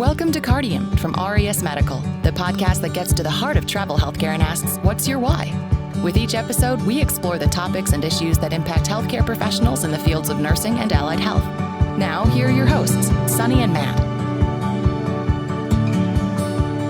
Welcome to Cardium from RES Medical, the podcast that gets to the heart of travel healthcare and asks, what's your why? With each episode, we explore the topics and issues that impact healthcare professionals in the fields of nursing and allied health. Now, here are your hosts, Sunny and Matt.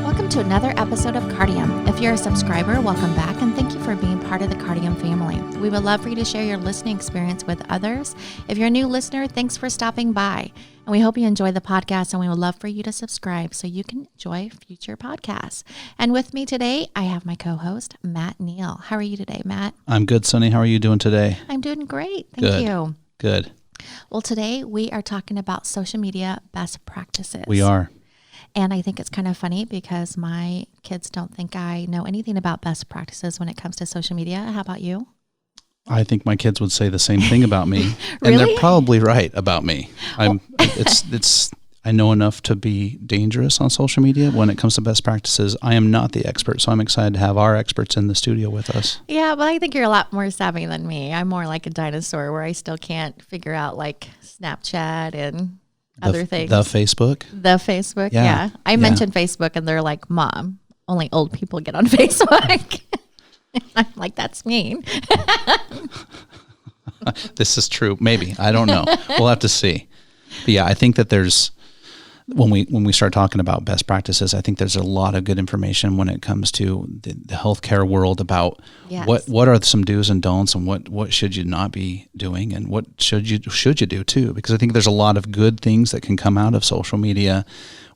Welcome to another episode of Cardium. If you're a subscriber, welcome back, and thank you for being part of the Cardium family. We would love for you to share your listening experience with others. If you're a new listener, thanks for stopping by. And we hope you enjoy the podcast, and we would love for you to subscribe so you can enjoy future podcasts. And with me today, I have my co-host, Matt Neal. How are you today, Matt? I'm good, Sunny. How are you doing today? I'm doing great. Thank you. Good. Well, today we are talking about social media best practices. We are. And I think it's kind of funny because my kids don't think I know anything about best practices when it comes to social media. How about you? I think my kids would say the same thing about me. Really? And they're probably right about me. I know enough to be dangerous on social media when it comes to best practices. I am not the expert, so I'm excited to have our experts in the studio with us. Yeah, but I think you're a lot more savvy than me. I'm more like a dinosaur where I still can't figure out like Snapchat and other things. The Facebook? The Facebook, yeah. I mentioned Facebook and they're like, Mom, only old people get on Facebook. I'm like, that's mean. This is true. Maybe. I don't know. We'll have to see. But yeah, I think that there's, when we start talking about best practices, I think there's a lot of good information when it comes to the healthcare world about what are some do's and don'ts and what should you not be doing and what should you do too. Because I think there's a lot of good things that can come out of social media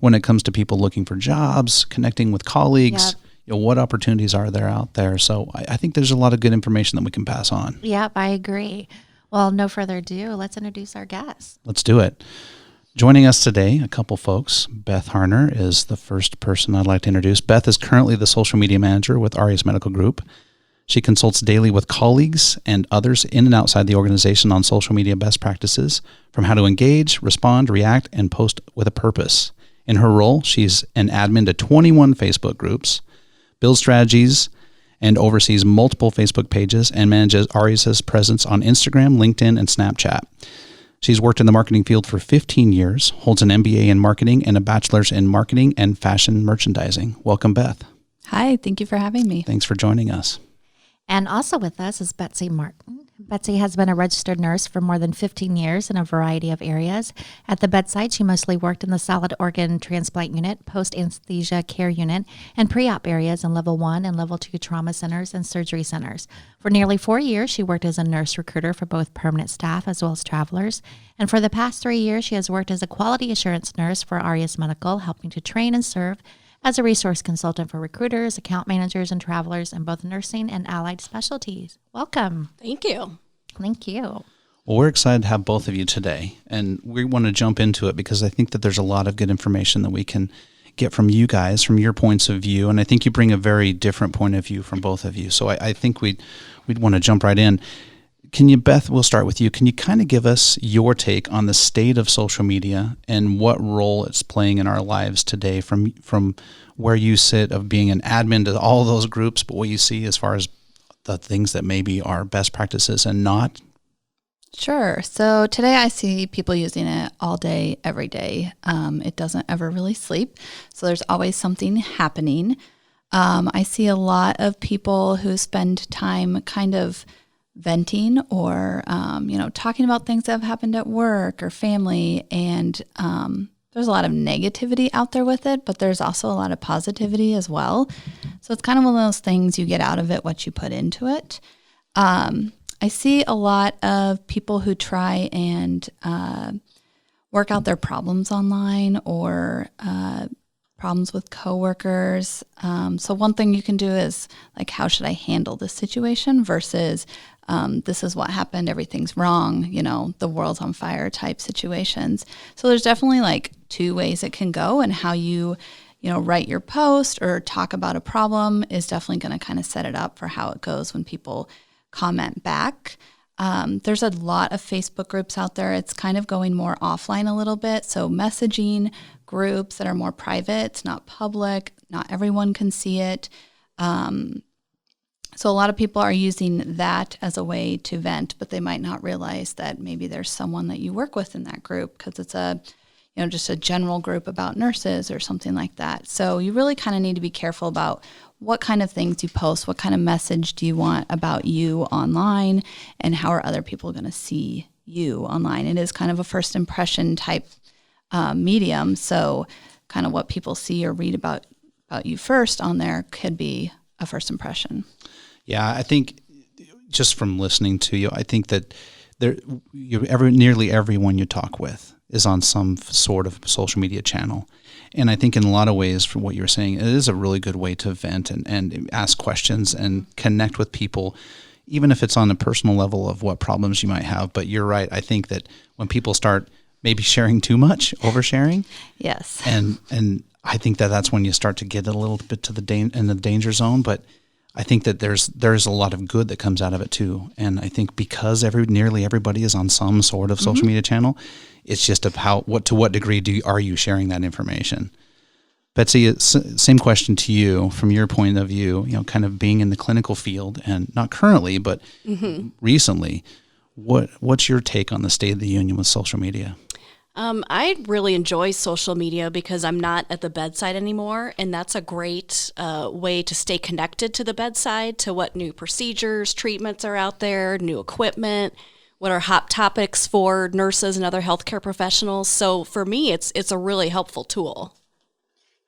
when it comes to people looking for jobs, connecting with colleagues. Yep. What opportunities are there out there? So I think there's a lot of good information that we can pass on. Yep, I agree. Well, no further ado, let's introduce our guests. Let's do it. Joining us today, a couple folks. Beth Harner is the first person I'd like to introduce. Beth is currently the social media manager with RES Medical Group. She consults daily with colleagues and others in and outside the organization on social media best practices, from how to engage, respond, react, and post with a purpose. In her role, she's an admin to 21 Facebook groups, builds strategies, and oversees multiple Facebook pages and manages RES's presence on Instagram, LinkedIn, and Snapchat. She's worked in the marketing field for 15 years, holds an MBA in marketing and a bachelor's in marketing and fashion merchandising. Welcome, Beth. Hi, thank you for having me. Thanks for joining us. And also with us is Betsy Martin. Betsy has been a registered nurse for more than 15 years in a variety of areas. At the bedside, she mostly worked in the solid organ transplant unit, post-anesthesia care unit, and pre-op areas in level 1 and level 2 trauma centers and surgery centers. For nearly 4 years, she worked as a nurse recruiter for both permanent staff as well as travelers. And for the past 3 years, she has worked as a quality assurance nurse for RES Medical, helping to train and serve as a resource consultant for recruiters, account managers, and travelers in both nursing and allied specialties. Welcome. Thank you. Thank you. Well, we're excited to have both of you today, and we want to jump into it because I think that there's a lot of good information that we can get from you guys, from your points of view, and I think you bring a very different point of view from both of you. So I think we'd want to jump right in. Can you, Beth, we'll start with you. Can you kind of give us your take on the state of social media and what role it's playing in our lives today from where you sit of being an admin to all those groups, but what you see as far as the things that maybe are best practices and not? Sure. So today I see people using it all day, every day. It doesn't ever really sleep. So there's always something happening. I see a lot of people who spend time kind of venting or, talking about things that have happened at work or family. And there's a lot of negativity out there with it, but there's also a lot of positivity as well. So it's kind of one of those things you get out of it, what you put into it. I see a lot of people who try and work out their problems online or problems with coworkers. So one thing you can do is like, how should I handle this situation versus this is what happened, everything's wrong, the world's on fire type situations. So there's definitely like two ways it can go, and how you write your post or talk about a problem is definitely going to kind of set it up for how it goes when people comment back. There's a lot of Facebook groups out there. It's kind of going more offline a little bit. So messaging groups that are more private, it's not public, not everyone can see it. So a lot of people are using that as a way to vent, but they might not realize that maybe there's someone that you work with in that group because it's a just a general group about nurses or something like that. So you really kind of need to be careful about what kind of things you post, what kind of message do you want about you online, and how are other people going to see you online. It is kind of a first impression type medium, so kind of what people see or read about you first on there could be a first impression. Yeah, I think just from listening to you, I think that nearly everyone you talk with is on some sort of social media channel. And I think in a lot of ways, for what you're saying, it is a really good way to vent and ask questions and connect with people, even if it's on a personal level of what problems you might have. But you're right. I think that when people start maybe sharing too much, oversharing. Yes. And I think that that's when you start to get a little bit to the danger zone. But I think that there's a lot of good that comes out of it too. And I think because nearly everybody is on some sort of social media channel, it's just to what degree are you sharing that information? Betsy, same question to you from your point of view, kind of being in the clinical field and not currently, but recently, what's your take on the state of the union with social media? I really enjoy social media because I'm not at the bedside anymore, and that's a great way to stay connected to the bedside, to what new procedures, treatments are out there, new equipment, what are hot topics for nurses and other healthcare professionals. So for me, it's a really helpful tool.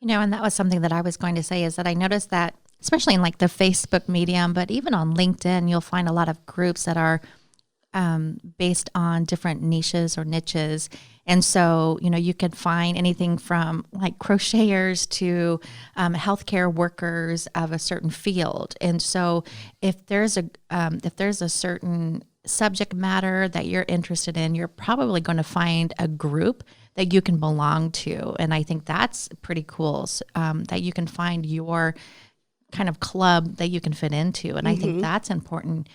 And that was something that I was going to say, is that I noticed that, especially in like the Facebook medium, but even on LinkedIn, you'll find a lot of groups that are based on different niches or niches. And so, you can find anything from like crocheters to healthcare workers of a certain field. And so if there's a certain subject matter that you're interested in, you're probably going to find a group that you can belong to. And I think that's pretty cool, that you can find your kind of club that you can fit into. And I think that's important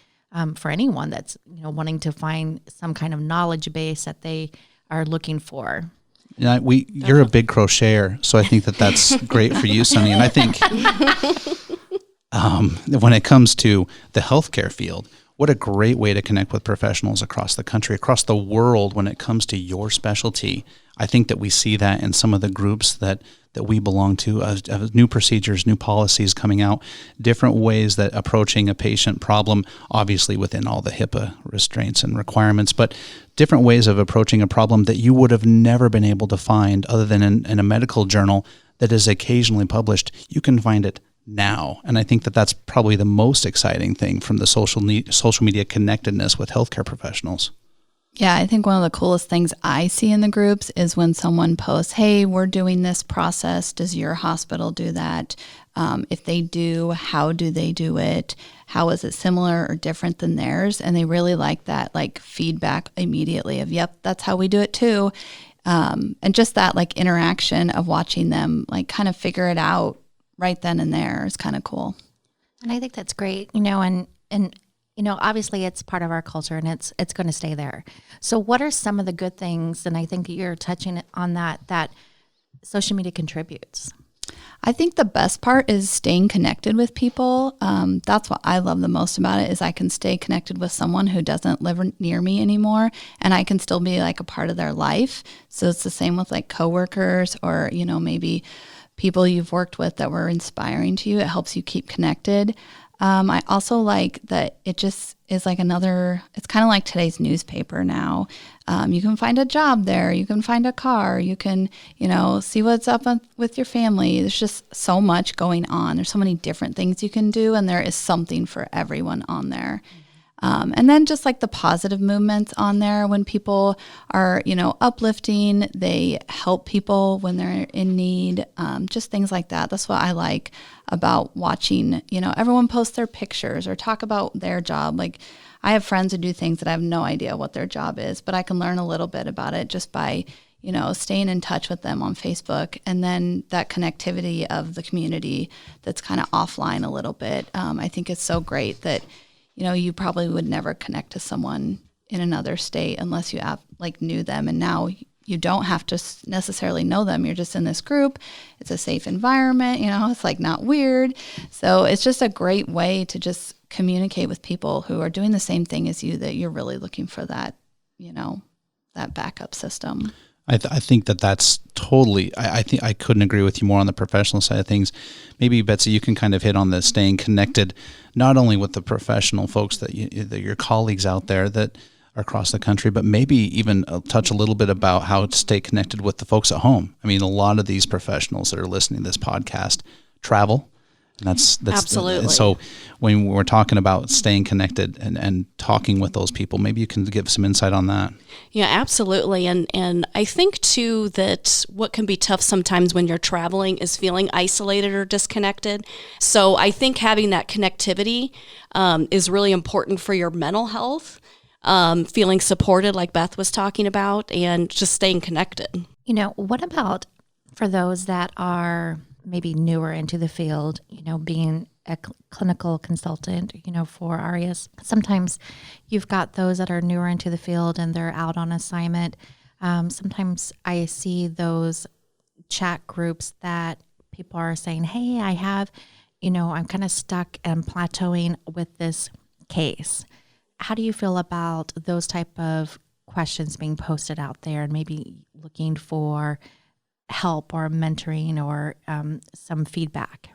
for anyone that's wanting to find some kind of knowledge base that they are looking for. Yeah, you're a big crocheter, so I think that's great for you, Sunny. And I think when it comes to the healthcare field, what a great way to connect with professionals across the country, across the world when it comes to your specialty. I think that we see that in some of the groups that we belong to, new procedures, new policies coming out, different ways that approaching a patient problem, obviously within all the HIPAA restraints and requirements, but different ways of approaching a problem that you would have never been able to find other than in a medical journal that is occasionally published. You can find it now. And I think that that's probably the most exciting thing from the social media connectedness with healthcare professionals. Yeah, I think one of the coolest things I see in the groups is when someone posts, hey, we're doing this process. Does your hospital do that? If they do, how do they do it? How is it similar or different than theirs? And they really like that feedback immediately of, yep, that's how we do it too. And just that interaction of watching them kind of figure it out right then and there is kind of cool. And I think that's great, and obviously it's part of our culture and it's going to stay there. So what are some of the good things, and I think you're touching on that social media contributes? I think the best part is staying connected with people. That's what I love the most about it, is I can stay connected with someone who doesn't live near me anymore, and I can still be a part of their life. So it's the same with coworkers or, maybe people you've worked with that were inspiring to you. It helps you keep connected. I also like that it just is it's kind of like today's newspaper now. You can find a job there. You can find a car. You can, see what's up with your family. There's just so much going on. There's so many different things you can do, and there is something for everyone on there. And then just the positive movements on there when people are, uplifting, they help people when they're in need, just things like that. That's what I like about watching, everyone post their pictures or talk about their job. I have friends who do things that I have no idea what their job is, but I can learn a little bit about it just by, staying in touch with them on Facebook. And then that connectivity of the community that's kind of offline a little bit. I think it's so great that you probably would never connect to someone in another state unless you knew them. And now you don't have to necessarily know them. You're just in this group. It's a safe environment. It's not weird. So it's just a great way to just communicate with people who are doing the same thing as you, that you're really looking for that, that backup system. I think that's totally, I think I couldn't agree with you more on the professional side of things. Maybe, Betsy, you can kind of hit on the staying connected, not only with the professional folks that your colleagues out there that are across the country, but maybe even touch a little bit about how to stay connected with the folks at home. I mean, a lot of these professionals that are listening to this podcast travel. And that's absolutely. So when we're talking about staying connected and talking with those people, maybe you can give some insight on that. Yeah, absolutely. And I think too that what can be tough sometimes when you're traveling is feeling isolated or disconnected. So I think having that connectivity is really important for your mental health, feeling supported like Beth was talking about, and just staying connected. What about for those that are maybe newer into the field, being a clinical consultant, for ARIAS. Sometimes you've got those that are newer into the field and they're out on assignment. Sometimes I see those chat groups that people are saying, hey, I have, I'm kind of stuck and plateauing with this case. How do you feel about those type of questions being posted out there and maybe looking for help or mentoring or some feedback?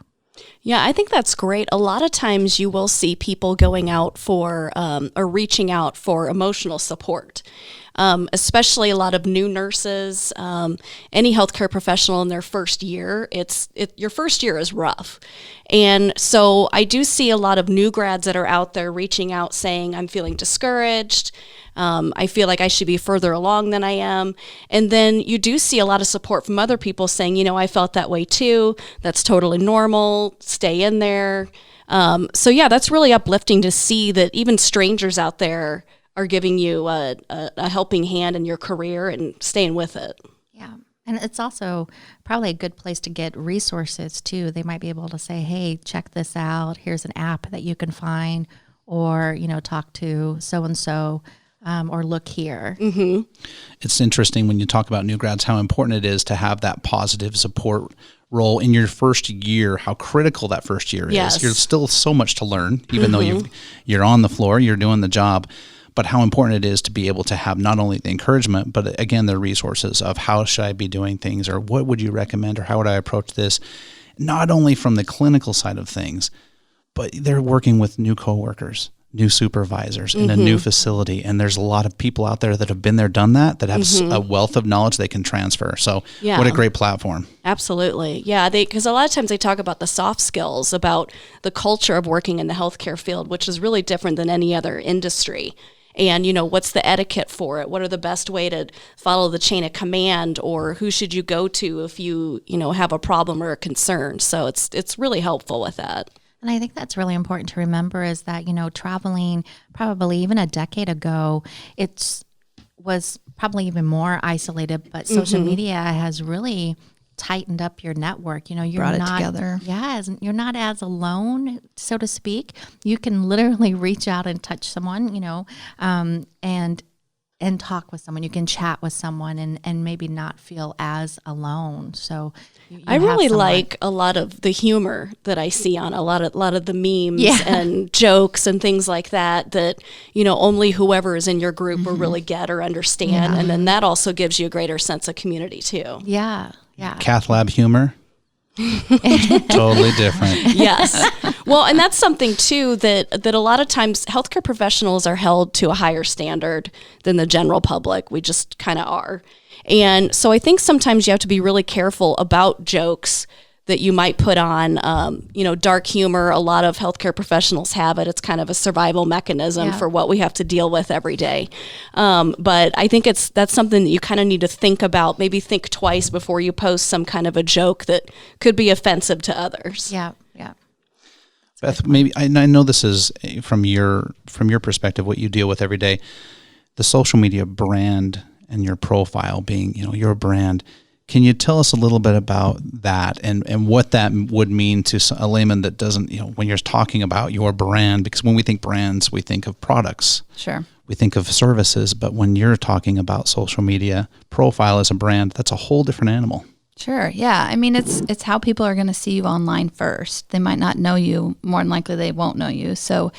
Yeah, I think that's great. A lot of times you will see people going out for or reaching out for emotional support, especially a lot of new nurses, any healthcare professional in their first year. Your first year is rough. And so I do see a lot of new grads that are out there reaching out saying, I'm feeling discouraged. I feel like I should be further along than I am. And then you do see a lot of support from other people saying, I felt that way too. That's totally normal. Stay in there. So yeah, that's really uplifting to see that even strangers out there are giving you a helping hand in your career and staying with it. Yeah. And it's also probably a good place to get resources too. They might be able to say, hey, check this out. Here's an app that you can find, or, talk to so-and-so. Or look here. Mm-hmm. It's interesting when you talk about new grads, how important it is to have that positive support role in your first year, how critical that first year is. You're still so much to learn, even though you're on the floor, you're doing the job, but how important it is to be able to have not only the encouragement, but again, the resources of how should I be doing things, or what would you recommend, or how would I approach this? Not only from the clinical side of things, but they're working with new coworkers, new supervisors in a new facility. And there's a lot of people out there that have been there, done that have a wealth of knowledge they can transfer. So what a great platform. Absolutely. Yeah. Because a lot of times they talk about the soft skills, about the culture of working in the healthcare field, which is really different than any other industry. And, what's the etiquette for it? What are the best way to follow the chain of command, or who should you go to if you, have a problem or a concern? So it's really helpful with that. And I think that's really important to remember is that, traveling probably even a decade ago, it was probably even more isolated, but social media has really tightened up your network. You're brought not, it together. Yes, you're not as alone, so to speak. You can literally reach out and touch someone, and talk with someone. You can chat with someone and maybe not feel as alone. So I really like a lot of the humor that I see on a lot of the memes and jokes and things like that, only whoever is in your group will really get or understand. Yeah. And then that also gives you a greater sense of community too. Yeah. Yeah. Cath lab humor. Totally different. Yes. Well, and that's something too that a lot of times healthcare professionals are held to a higher standard than the general public. We just kind of are. And so I think sometimes you have to be really careful about jokes that you might put on. Dark humor, a lot of healthcare professionals have it. It's kind of a survival mechanism for what we have to deal with every day. But I think that's something that you kind of need to think about, maybe think twice before you post some kind of a joke that could be offensive to others. Yeah, yeah. Beth, maybe I know this is from your perspective, what you deal with every day, the social media brand and your profile being, your brand. Can you tell us a little bit about that and what that would mean to a layman that doesn't, when you're talking about your brand? Because when we think brands, we think of products. Sure. We think of services, but when you're talking about social media profile as a brand, that's a whole different animal. Sure. Yeah. I mean, it's how people are going to see you online first. They might not know you. More than likely, they won't know you. So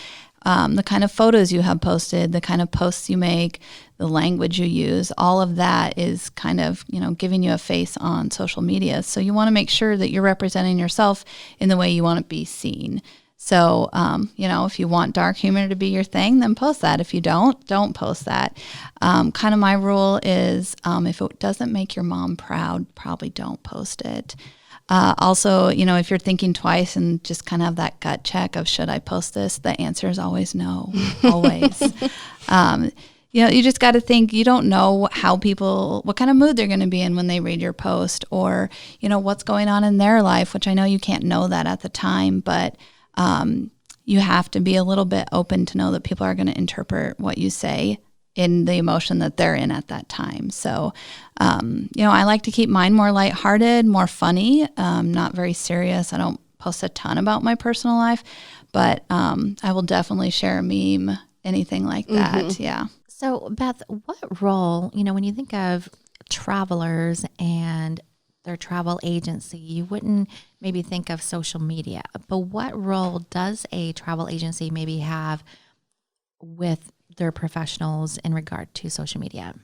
the kind of photos you have posted, the kind of posts you make, the language you use, all of that is kind of, giving you a face on social media. So you want to make sure that you're representing yourself in the way you want to be seen. So, if you want dark humor to be your thing, then post that. If you don't post that. Kind of my rule is if it doesn't make your mom proud, probably don't post it. Also, if you're thinking twice and just kind of have that gut check of should I post this, the answer is always no, always. You just got to think, you don't know what kind of mood they're going to be in when they read your post, or, what's going on in their life, which I know you can't know that at the time, but you have to be a little bit open to know that people are going to interpret what you say in the emotion that they're in at that time. So, I like to keep mine more lighthearted, more funny, not very serious. I don't post a ton about my personal life, but I will definitely share a meme, anything like that. Mm-hmm. Yeah. So, Beth, what role, when you think of travelers and their travel agency, you wouldn't maybe think of social media, but what role does a travel agency maybe have with their professionals in regard to social media?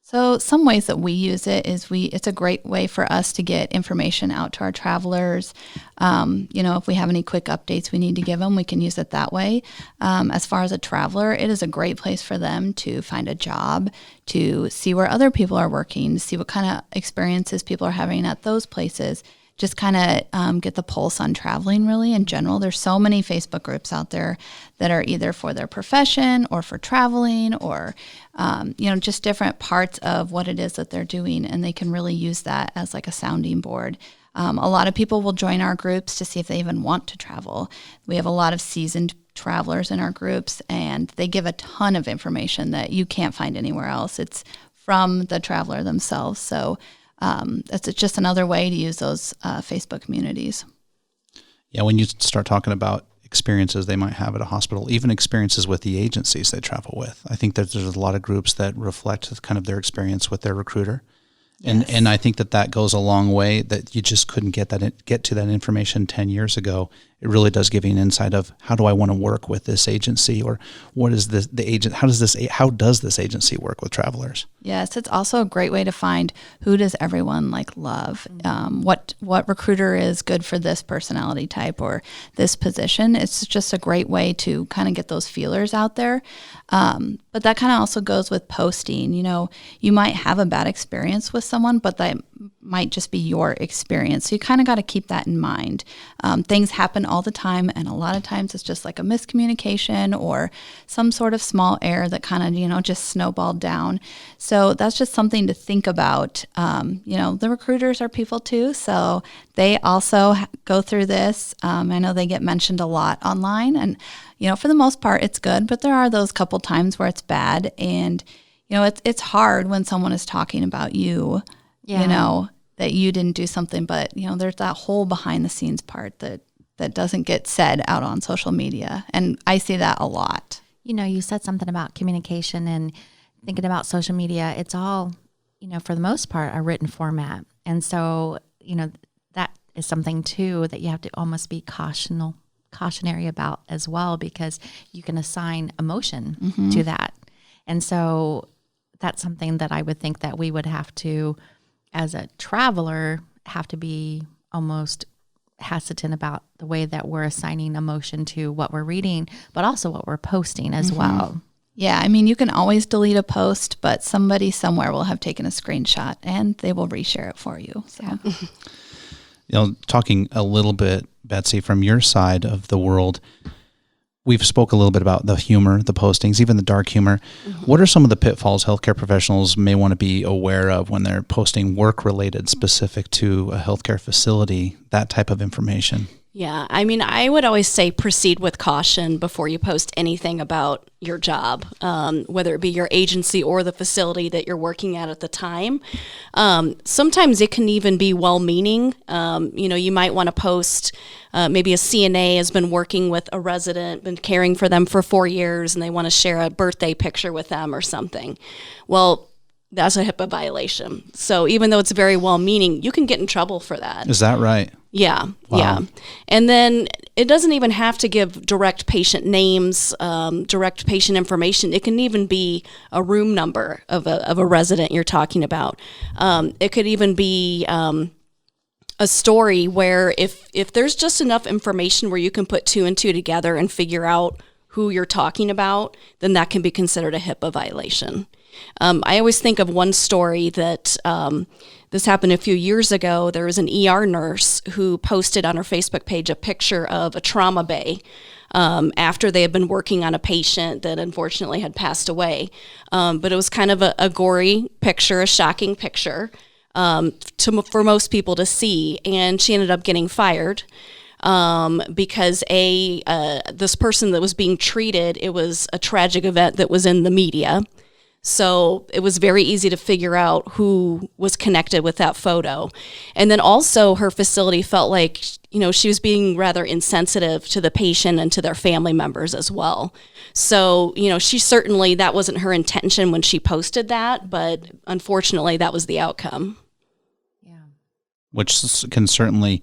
So some ways that we use it is it's a great way for us to get information out to our travelers. If we have any quick updates we need to give them, we can use it that way. As far as a traveler, it is a great place for them to find a job, to see where other people are working, to see what kind of experiences people are having at those places. Just kind of get the pulse on traveling really in general. There's so many Facebook groups out there that are either for their profession or for traveling or, just different parts of what it is that they're doing. And they can really use that as like a sounding board. A lot of people will join our groups to see if they even want to travel. We have a lot of seasoned travelers in our groups, and they give a ton of information that you can't find anywhere else. It's from the traveler themselves. So it's just another way to use those Facebook communities. Yeah, when you start talking about experiences they might have at a hospital, even experiences with the agencies they travel with, I think that there's a lot of groups that reflect kind of their experience with their recruiter. Yes. And I think that goes a long way, that you just couldn't get to that information 10 years ago. It really does give you an insight of how do I want to work with this agency, or what is the agent? How does this agency work with travelers? Yes, it's also a great way to find who does everyone love. What recruiter is good for this personality type or this position. It's just a great way to kind of get those feelers out there. But that kind of also goes with posting. You might have a bad experience with someone, but that might just be your experience. So you kind of got to keep that in mind. Things happen all the time, and a lot of times it's just like a miscommunication or some sort of small error that kind of, just snowballed down. So that's just something to think about. The recruiters are people too, so they also go through this. I know they get mentioned a lot online, and, for the most part it's good, but there are those couple times where it's bad. And, it's hard when someone is talking about you, that you didn't do something, but, there's that whole behind the scenes part that doesn't get said out on social media. And I see that a lot. You said something about communication and thinking about social media. It's all, for the most part, a written format. And so, that is something too that you have to almost be cautionary about as well, because you can assign emotion to that. And so that's something that I would think that we would have to, as a traveler, have to be almost hesitant about the way that we're assigning emotion to what we're reading, but also what we're posting as well. Yeah, I mean, you can always delete a post, but somebody somewhere will have taken a screenshot and they will reshare it for you. So, talking a little bit, Betsy, from your side of the world, we've spoke a little bit about the humor, the postings, even the dark humor. What are some of the pitfalls healthcare professionals may want to be aware of when they're posting work-related specific to a healthcare facility, that type of information? Yeah, I mean, I would always say proceed with caution before you post anything about your job, whether it be your agency or the facility that you're working at the time. Sometimes it can even be well-meaning. You might want to post, maybe a CNA has been working with a resident, been caring for them for 4 years, and they want to share a birthday picture with them or something. Well, that's a HIPAA violation. So even though it's very well-meaning, you can get in trouble for that. Is that right? Yeah, Wow. yeah. And then it doesn't even have to give direct patient names, direct patient information. It can even be a room number of a resident you're talking about. It could even be a story where if there's just enough information where you can put 2 and 2 together and figure out who you're talking about, then that can be considered a HIPAA violation. I always think of one story that this happened a few years ago. There was an ER nurse who posted on her Facebook page a picture of a trauma bay after they had been working on a patient that unfortunately had passed away. But it was kind of a gory picture, a shocking picture for most people to see. And she ended up getting fired because this person that was being treated, it was a tragic event that was in the media. So it was very easy to figure out who was connected with that photo. And then also her facility felt like, she was being rather insensitive to the patient and to their family members as well. So, she certainly, that wasn't her intention when she posted that, but unfortunately that was the outcome. Yeah. Which can certainly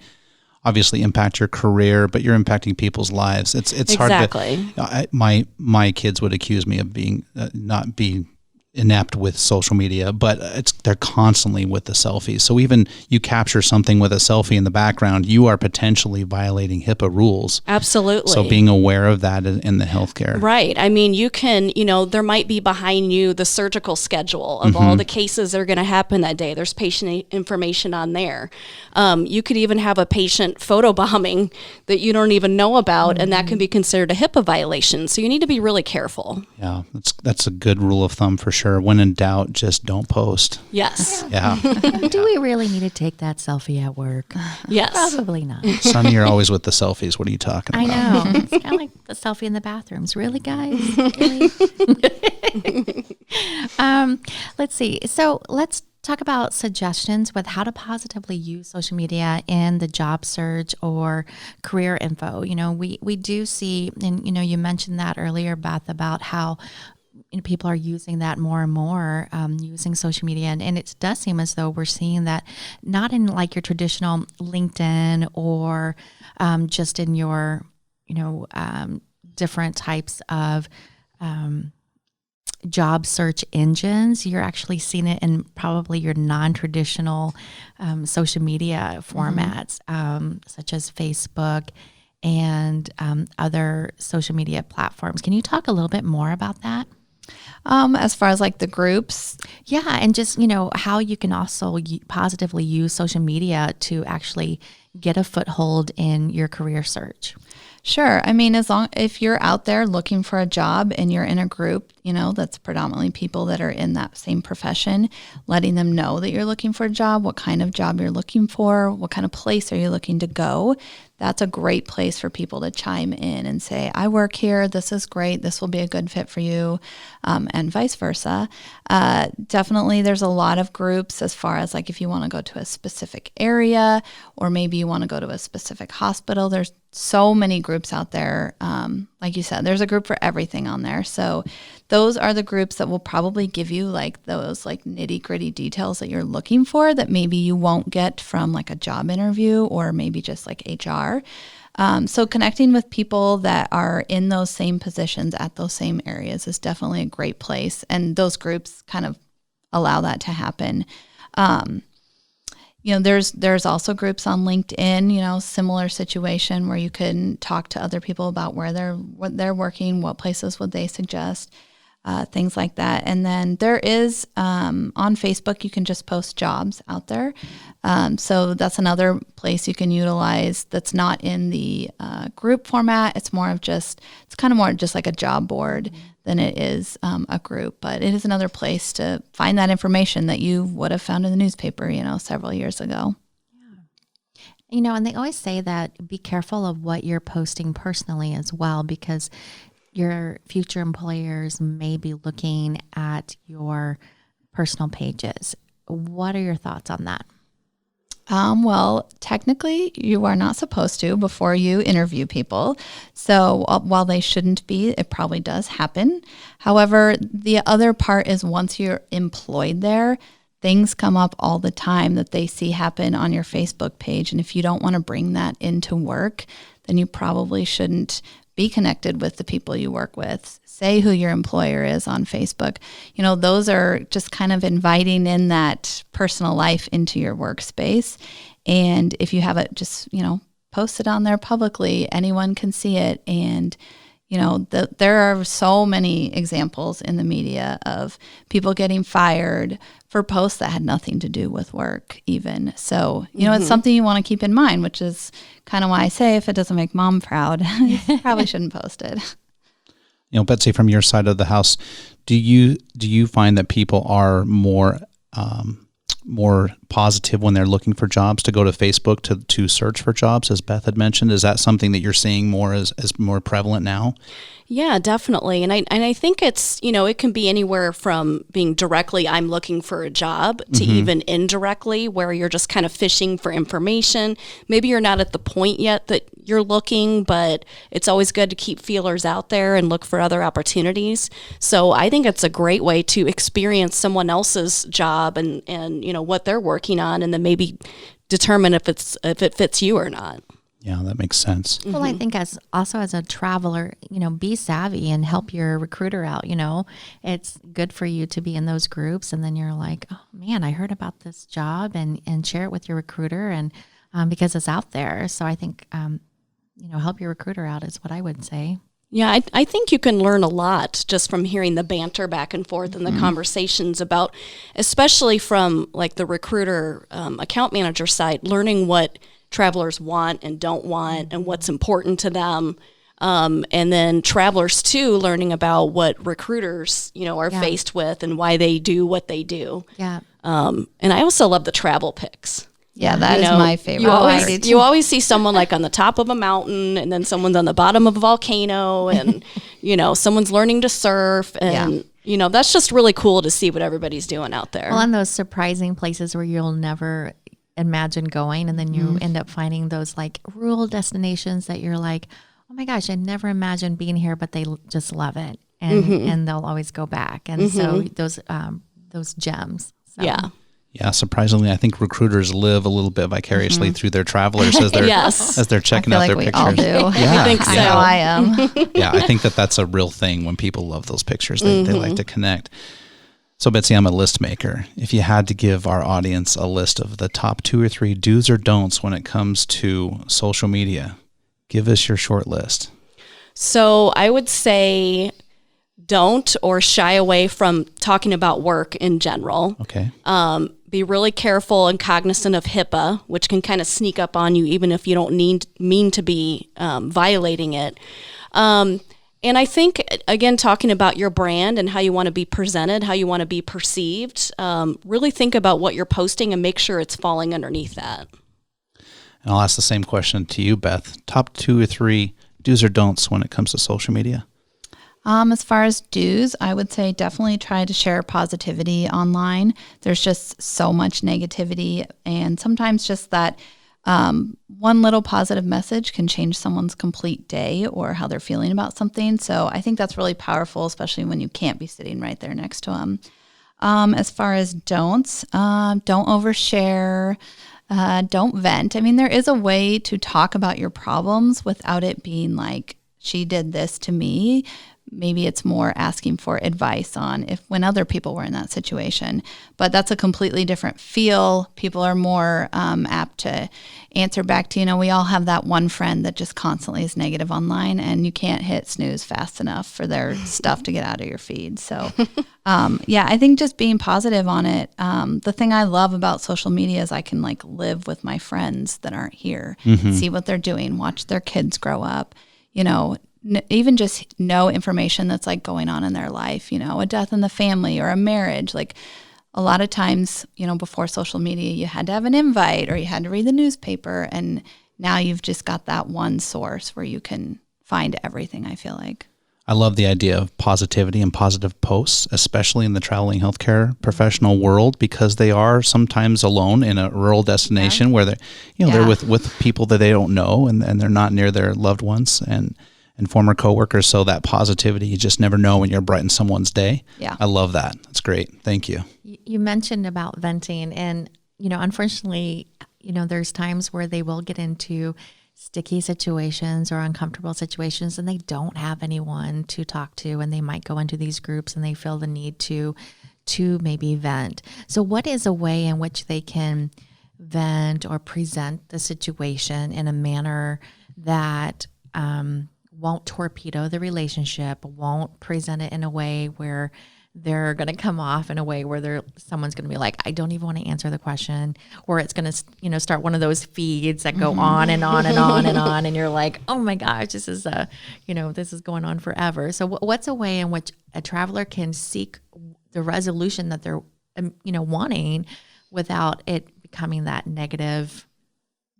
obviously impact your career, but you're impacting people's lives. It's exactly. hard to, my kids would accuse me of being, not being inept with social media, but they're constantly with the selfies. So even you capture something with a selfie in the background, you are potentially violating HIPAA rules. Absolutely. So being aware of that in the healthcare. Right. I mean, you can, there might be behind you the surgical schedule of all the cases that are going to happen that day. There's patient information on there. You could even have a patient photobombing that you don't even know about, and that can be considered a HIPAA violation. So you need to be really careful. Yeah, that's a good rule of thumb for sure. When in doubt, just don't post. Yes. Yeah. Do we really need to take that selfie at work? Yes. Probably not. Sonny, you're always with the selfies. What are you talking about? I know. It's kind of like the selfie in the bathrooms. Really, guys? Really? Let's see. So let's talk about suggestions with how to positively use social media in the job search or career info. We do see, and you mentioned that earlier, Beth, about how people are using that more and more, using social media. And it does seem as though we're seeing that not in like your traditional LinkedIn or just in your, different types of job search engines. You're actually seeing it in probably your non-traditional social media formats, such as Facebook and other social media platforms. Can you talk a little bit more about that? As far as like the groups? Yeah, and just, how you can also positively use social media to actually get a foothold in your career search. Sure. I mean, if you're out there looking for a job and you're in a group, that's predominantly people that are in that same profession, letting them know that you're looking for a job, what kind of job you're looking for, what kind of place are you looking to go. That's a great place for people to chime in and say, I work here, this is great, this will be a good fit for you, and vice versa. Definitely there's a lot of groups as far as like if you want to go to a specific area or maybe you want to go to a specific hospital. There's so many groups out there. Like you said, there's a group for everything on there. So those are the groups that will probably give you like those like nitty gritty details that you're looking for that maybe you won't get from like a job interview or maybe just like HR. So connecting with people that are in those same positions at those same areas is definitely a great place. And those groups kind of allow that to happen. There's also groups on LinkedIn, similar situation where you can talk to other people about what they're working, what places would they suggest, things like that. And then there is on Facebook, you can just post jobs out there. So that's another place you can utilize that's not in the group format. It's kind of more just like a job board than it is a group. But it is another place to find that information that you would have found in the newspaper, several years ago. Yeah. And they always say that be careful of what you're posting personally as well, because your future employers may be looking at your personal pages. What are your thoughts on that? Well, technically, you are not supposed to before you interview people. So while they shouldn't be, it probably does happen. However, the other part is once you're employed there, things come up all the time that they see happen on your Facebook page. And if you don't want to bring that into work, then you probably shouldn't be connected with the people you work with. Say who your employer is on Facebook. Those are just kind of inviting in that personal life into your workspace. And if you have it just, post it on there publicly, anyone can see it. And there are so many examples in the media of people getting fired for posts that had nothing to do with work even. So, it's something you want to keep in mind, which is kind of why I say if it doesn't make mom proud, you probably shouldn't post it. Betsy, from your side of the house, do you find that people are more positive when they're looking for jobs to go to Facebook to search for jobs, as Beth had mentioned? Is that something that you're seeing more as more prevalent now? Yeah, definitely. And I think it's, it can be anywhere from being directly, I'm looking for a job, to even indirectly where you're just kind of fishing for information. Maybe you're not at the point yet that you're looking, but it's always good to keep feelers out there and look for other opportunities. So I think it's a great way to experience someone else's job and what they're working on, and then maybe determine if it fits you or not. Yeah, that makes sense. Well, I think as a traveler, be savvy and help your recruiter out. It's good for you to be in those groups, and then you're like, oh man, I heard about this job, and share it with your recruiter, and because it's out there. So I think help your recruiter out is what I would say. Yeah, I think you can learn a lot just from hearing the banter back and forth and the conversations about, especially from like the recruiter account manager side, learning what travelers want and don't want and what's important to them. And then travelers too, learning about what recruiters, are faced with and why they do what they do. Yeah. And I also love the travel pics. Yeah, that is my favorite. You always see someone like on the top of a mountain, and then someone's on the bottom of a volcano, and someone's learning to surf, and that's just really cool to see what everybody's doing out there. Well, and those surprising places where you'll never imagine going, and then you end up finding those like rural destinations that you're like, oh my gosh, I never imagined being here, but they just love it, and they'll always go back, and so those gems. So. Yeah. Yeah, surprisingly, I think recruiters live a little bit vicariously through their travelers as they're as they're checking out their pictures. All do. Yeah, I think so. I am. Yeah, I think that's a real thing when people love those pictures. They like to connect. So, Betsy, I'm a list maker. If you had to give our audience a list of the top 2 or 3 do's or don'ts when it comes to social media, give us your short list. So I would say don't or shy away from talking about work in general. Okay. Be really careful and cognizant of HIPAA, which can kind of sneak up on you even if you don't mean to be violating it. And I think, again, talking about your brand and how you want to be presented, how you want to be perceived, really think about what you're posting and make sure it's falling underneath that. And I'll ask the same question to you, Beth. Top 2 or 3 do's or don'ts when it comes to social media? As far as do's, I would say definitely try to share positivity online. There's just so much negativity, and sometimes just that one little positive message can change someone's complete day or how they're feeling about something. So I think that's really powerful, especially when you can't be sitting right there next to them. As far as don'ts, don't overshare. Don't vent. I mean, there is a way to talk about your problems without it being like, she did this to me. Maybe it's more asking for advice on when other people were in that situation. But that's a completely different feel. People are more apt to answer back to, we all have that one friend that just constantly is negative online, and you can't hit snooze fast enough for their stuff to get out of your feed. So, I think just being positive on it. The thing I love about social media is I can live with my friends that aren't here, see what they're doing, watch their kids grow up, even just know information that's going on in their life, a death in the family or a marriage. A lot of times, before social media, you had to have an invite or you had to read the newspaper. And now you've just got that one source where you can find everything, I feel like. I love the idea of positivity and positive posts, especially in the traveling healthcare professional world, because they are sometimes alone in a rural destination where they're, they're with people that they don't know, and they're not near their loved ones. And and former coworkers. So that positivity, you just never know when you're brightening someone's day. Yeah. I love that. That's great. Thank you. You mentioned about venting, and unfortunately, there's times where they will get into sticky situations or uncomfortable situations, and they don't have anyone to talk to, and they might go into these groups and they feel the need to maybe vent. So what is a way in which they can vent or present the situation in a manner that won't torpedo the relationship, won't present it in a way where they're going to come off in a way where someone's going to be like, I don't even want to answer the question, or it's going to, start one of those feeds that go on and on and on and on. And you're like, oh my gosh, this is this is going on forever. So what's a way in which a traveler can seek the resolution that they're, wanting without it becoming that negative,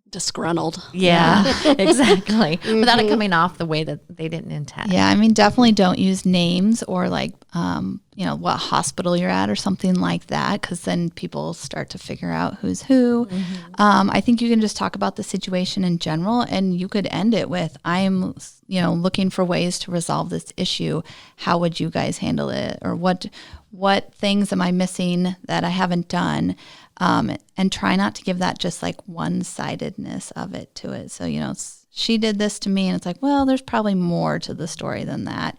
disgruntled. Yeah, exactly. Without it coming off the way that they didn't intend. Yeah, I mean, definitely don't use names or like, what hospital you're at or something like that, because then people start to figure out who's who. I think you can just talk about the situation in general, and you could end it with, I'm, looking for ways to resolve this issue. How would you guys handle it? Or what things am I missing that I haven't done? And try not to give that just like one-sidedness of it to it. So, she did this to me, and it's like, well, there's probably more to the story than that.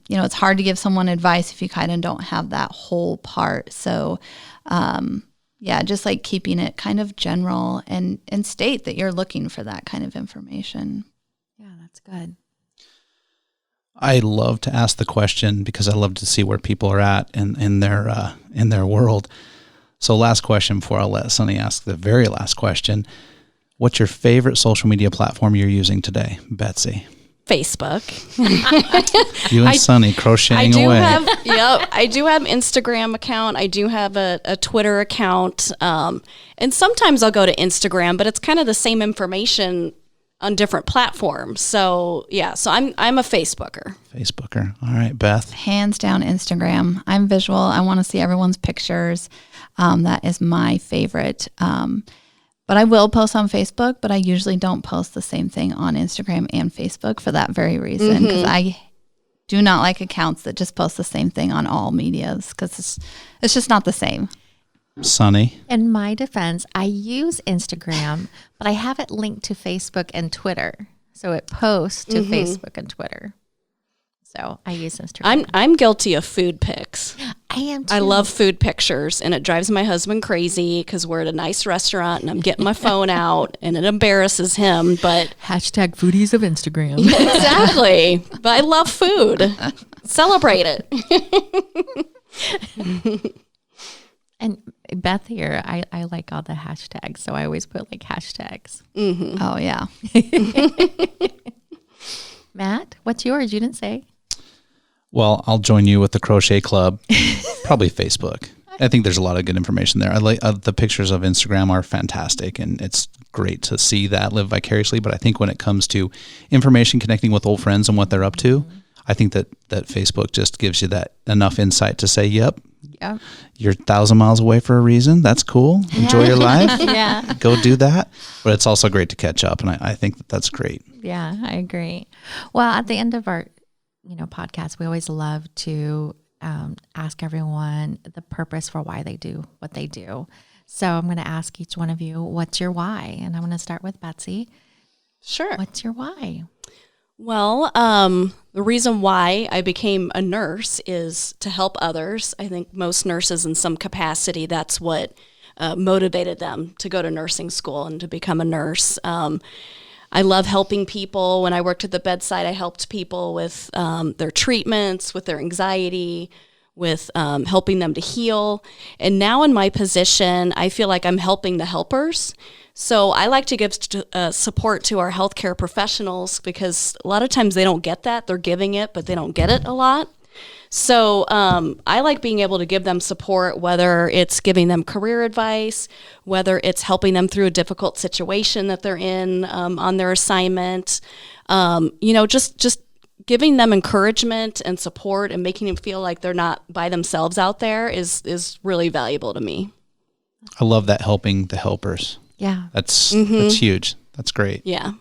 It's hard to give someone advice if you kind of don't have that whole part. So, just like keeping it kind of general and state that you're looking for that kind of information. Yeah, that's good. I love to ask the question because I love to see where people are at in their world. So last question before I'll let Sunny ask the very last question. What's your favorite social media platform you're using today, Betsy? Facebook. You and Sunny crocheting away. I do have Instagram account. I do have a Twitter account. And sometimes I'll go to Instagram, but it's kind of the same information on different platforms. So I'm a Facebooker. All right, Beth. Hands down Instagram. I'm visual. I want to see everyone's pictures. That is my favorite. But I will post on Facebook, but I usually don't post the same thing on Instagram and Facebook for that very reason, because I do not like accounts that just post the same thing on all medias, because it's just not the same. Sunny. In my defense, I use Instagram, but I have it linked to Facebook and Twitter. So it posts to Facebook and Twitter. So I use Instagram. I'm guilty of food pics. I am too. I love food pictures, and it drives my husband crazy because we're at a nice restaurant and I'm getting my phone out and it embarrasses him. But hashtag foodies of Instagram. Exactly. But I love food. Celebrate it. And Beth here, I like all the hashtags, so I always put like hashtags. Oh, yeah. Matt, what's yours? You didn't say. Well, I'll join you with the Crochet Club, probably Facebook. I think there's a lot of good information there. I like the pictures of Instagram are fantastic, and it's great to see that live vicariously. But I think when it comes to information, connecting with old friends and what they're up to, I think that Facebook just gives you that enough insight to say, yep, you're 1,000 miles away for a reason. That's cool. Enjoy your life. Yeah. Go do that. But it's also great to catch up, and I think that's great. Yeah, I agree. Well, at the end of our podcast, we always love to ask everyone the purpose for why they do what they do. So I'm going to ask each one of you, what's your why? And I'm going to start with Betsy. Sure. What's your why? Well, the reason why I became a nurse is to help others. I think most nurses in some capacity, that's what motivated them to go to nursing school and to become a nurse. I love helping people. When I worked at the bedside, I helped people with their treatments, with their anxiety, with helping them to heal. And now in my position, I feel like I'm helping the helpers. So I like to give support to our healthcare professionals, because a lot of times they don't get that. They're giving it, but they don't get it a lot. So I like being able to give them support, whether it's giving them career advice, whether it's helping them through a difficult situation that they're in on their assignment, just giving them encouragement and support and making them feel like they're not by themselves out there is really valuable to me. I love that, helping the helpers. Yeah. That's huge. That's great. Yeah.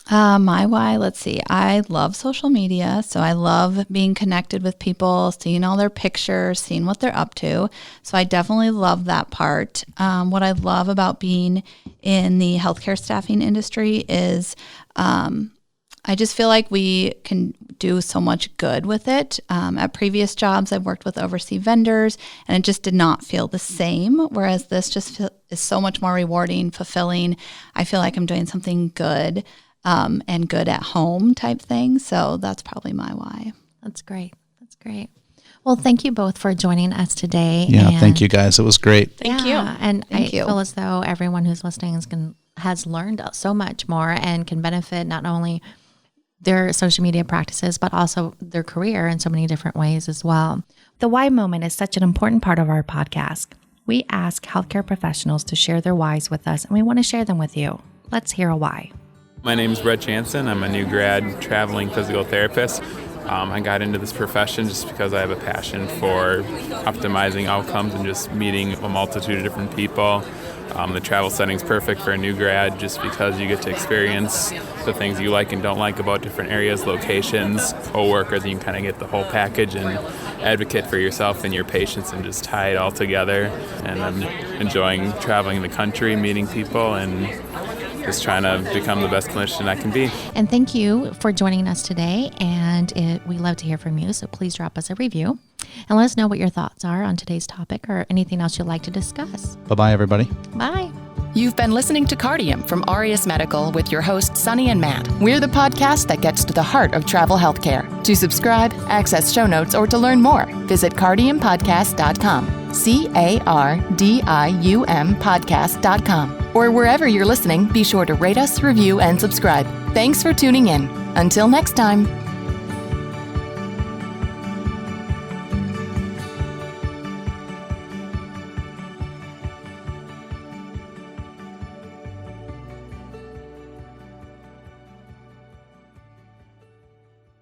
My why, let's see. I love social media. So I love being connected with people, seeing all their pictures, seeing what they're up to. So I definitely love that part. What I love about being in the healthcare staffing industry is I just feel like we can do so much good with it. At previous jobs, I've worked with overseas vendors, and it just did not feel the same, whereas this just is so much more rewarding, fulfilling. I feel like I'm doing something good. And good at home type thing. So that's probably my why. That's great. That's great. Well, thank you both for joining us today. Yeah, thank you guys. It was great. Thank you. And Thank I you. feel as though everyone who's listening has learned so much more and can benefit not only their social media practices, but also their career in so many different ways as well. The why moment is such an important part of our podcast. We ask healthcare professionals to share their whys with us, and we want to share them with you. Let's hear a why. My name is Brett Jansen. I'm a new grad traveling physical therapist. I got into this profession just because I have a passion for optimizing outcomes and just meeting a multitude of different people. The travel setting's perfect for a new grad just because you get to experience the things you like and don't like about different areas, locations, co-workers. You can kind of get the whole package and advocate for yourself and your patients and just tie it all together. And I'm enjoying traveling the country, meeting people, and just trying to become the best clinician I can be. And thank you for joining us today. And we love to hear from you. So please drop us a review and let us know what your thoughts are on today's topic or anything else you'd like to discuss. Bye-bye, everybody. Bye. You've been listening to Cardium from Aureus Medical with your hosts, Sunny and Matt. We're the podcast that gets to the heart of travel healthcare. To subscribe, access show notes, or to learn more, visit cardiumpodcast.com, CARDIUM podcast.com. Or wherever you're listening, be sure to rate us, review, and subscribe. Thanks for tuning in. Until next time.